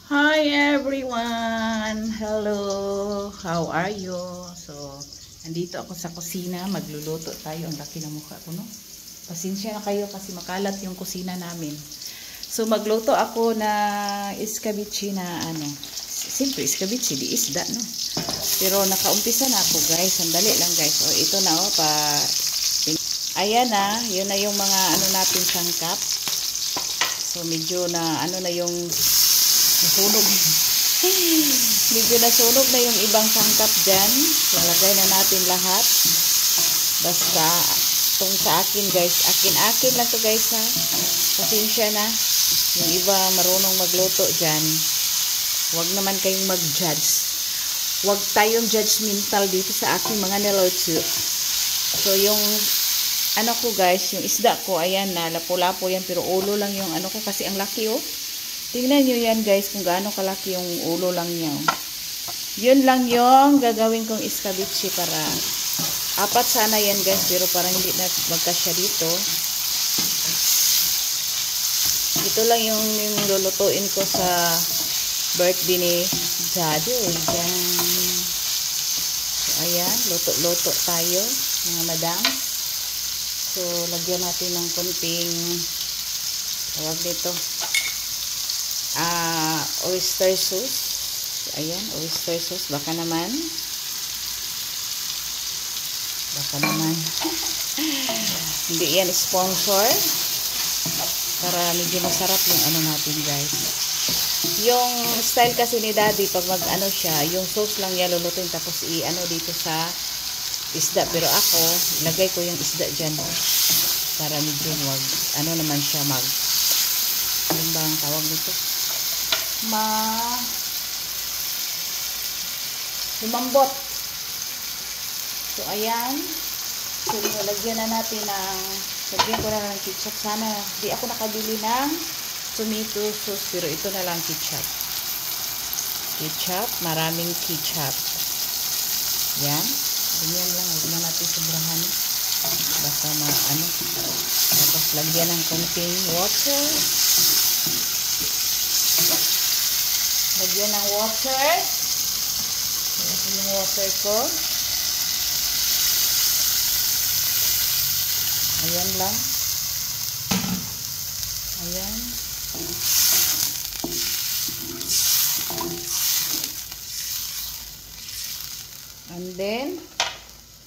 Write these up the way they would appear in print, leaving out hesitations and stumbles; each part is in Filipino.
Hi everyone! Hello! How are you? So, andito ako sa kusina. Magluluto tayo. Ang laki ng mukha ko, no? Pasensya na kayo kasi makalat yung kusina namin. So, magluto ako na escabeche na ano. Siyempre, escabeche, di isda, no? Pero nakaumpisa na ako, guys. Sandali lang, guys. O, ito na, oh. Ayan na. Yun na yung mga ano natin sangkap. So, medyo na ano na yung nasunog. Medyo nasunog na yung ibang sangkap dyan. So, lagay na natin lahat. Basta, itong sa akin, guys. Akin lang to, guys, ha. Pasensya na. Yung iba marunong magluto dyan. Huwag naman kayong mag-judge. Huwag tayong judgmental dito sa aking mga niluto. So, yung ano ko, guys, yung isda ko, ayan na, lapo-lapo yan. Pero ulo lang yung ano ko kasi ang laki, oh. Tingnan nyo yan, guys, kung gaano kalaki yung ulo lang niya. Yun lang yung gagawin kong escabeche para apat sana yan, guys, pero parang hindi na magkasya dito. Ito lang yung lulutuin ko sa birthday ni Jado. Yan. So, ayan, luto-luto tayo, mga madam. So, lagyan natin ng konting tawag dito. Oyster sauce. Ayan, oyster sauce. Baka naman. Hindi yan sponsor. Para medyo masarap yung ano natin, guys. Yung style kasi ni Daddy, pag mag-ano siya, yung sauce lang yan lulutuin tapos i-ano dito sa isda. Pero ako, ilagay ko yung isda dyan. Para medyo ano naman siya yung bang tawag nito? Lumambot. So, ayan. So, lagyan na natin lagyan ko na ng ketchup. Sana, di ako nakabili ng tomato sauce, pero ito na lang ketchup. Ketchup, maraming ketchup. Yan. Ganyan lang. Huwag na natin sobrahan. Baka ano. Tapos, lagyan ng konting water. Lagyan ng water. Ito yung water ko. Ayan lang. Ayan. And then,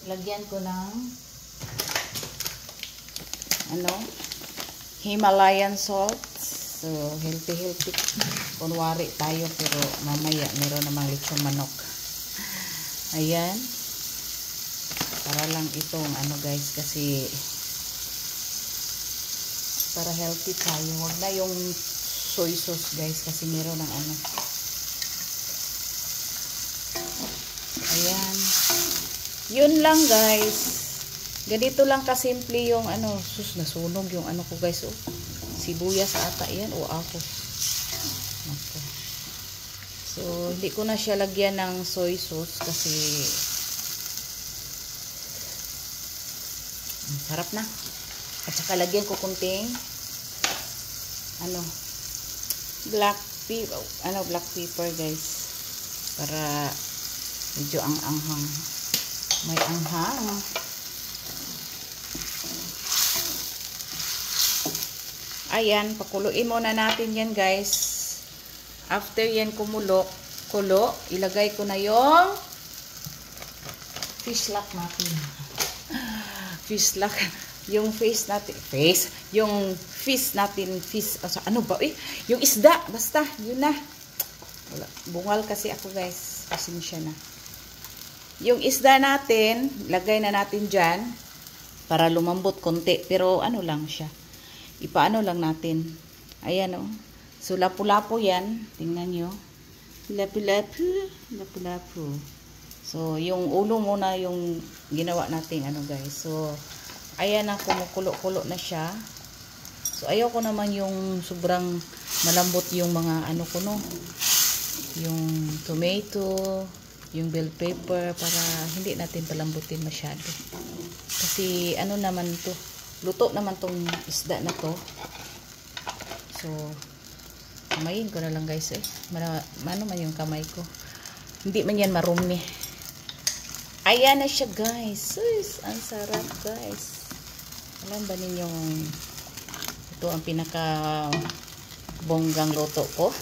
lagyan ko ng Himalayan salt. So, healthy. Kunwari tayo, pero mamaya meron namang lechon manok. Ayan. Para lang itong guys, kasi para healthy tayo. Huwag na yung soy sauce, guys, kasi meron ng Ayan. Yun lang, guys. Ganito lang kasimple yung nasunog yung ko, guys, oh. Sibuyas ata yan o ako. Okay. So, hindi ko na siya lagyan ng soy sauce kasi sarap na. At saka lagyan ko kunting black pepper, guys. Para medyo ang-anghang. May anghang. Ayan, pakuluin muna natin yan, guys. After yan kulo, ilagay ko na yung fish lock natin. Fish lock. Yung fish natin. Yung fish natin. Ano ba? Yung isda. Basta, yun na. Wala. Bungal kasi ako, guys. Pasensya na. Yung isda natin, lagay na natin dyan para lumambot konti. Pero lang siya. Ipaano lang natin. Ayan, oh. So, lapu-lapu yan. Tingnan nyo. Lapu-lapu. So, yung ulo muna yung ginawa natin, guys. So, ayan na, kumukulo-kulo na siya. So, ayaw ko naman yung sobrang malambot yung mga ko, no. Yung tomato, yung bell pepper, para hindi natin palambutin masyado. Kasi, naman to. Luto naman tong isda na to. So, Kamayin ko na lang guys eh. Mano man yung kamay ko. Hindi man yan marumi. Ayan na siya guys. Sus, ang sarap guys. Alam ba ninyong ito ang pinaka bonggang luto ko?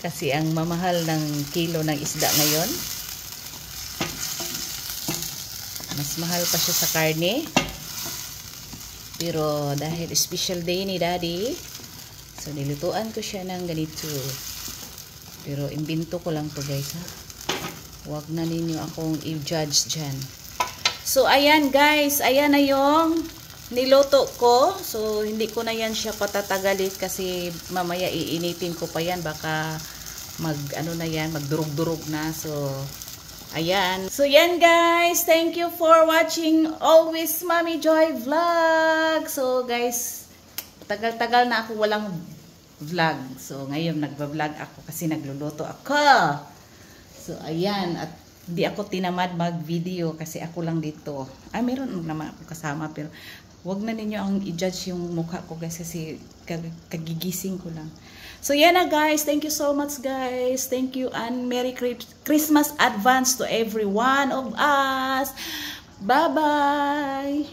Kasi ang mamahal ng kilo ng isda ngayon. Mas mahal pa siya sa karne. Pero dahil special day ni Daddy, so nilutuan ko siya ng ganito. Pero imbento ko lang to guys ha. Huwag na ninyo akong i-judge dyan. So ayan guys, ayan na yung niluto ko. So hindi ko na yan siya patatagalit kasi mamaya iinitin ko pa yan. Baka magdurog-durog na. So ayan. So yan guys, thank you for watching Always Mommy Joy Vlog. So guys, tagal-tagal na ako walang vlog. So ngayon nagba-vlog ako kasi nagluluto ako. So ayan, at hindi ako tinamad mag-video kasi ako lang dito. Meron naman ako kasama pero wag na ninyo ang i-judge yung mukha ko guys kasi kagigising ko lang. So yan na guys, thank you so much guys. Thank you and Merry Christmas advance to every one of us. Bye-bye.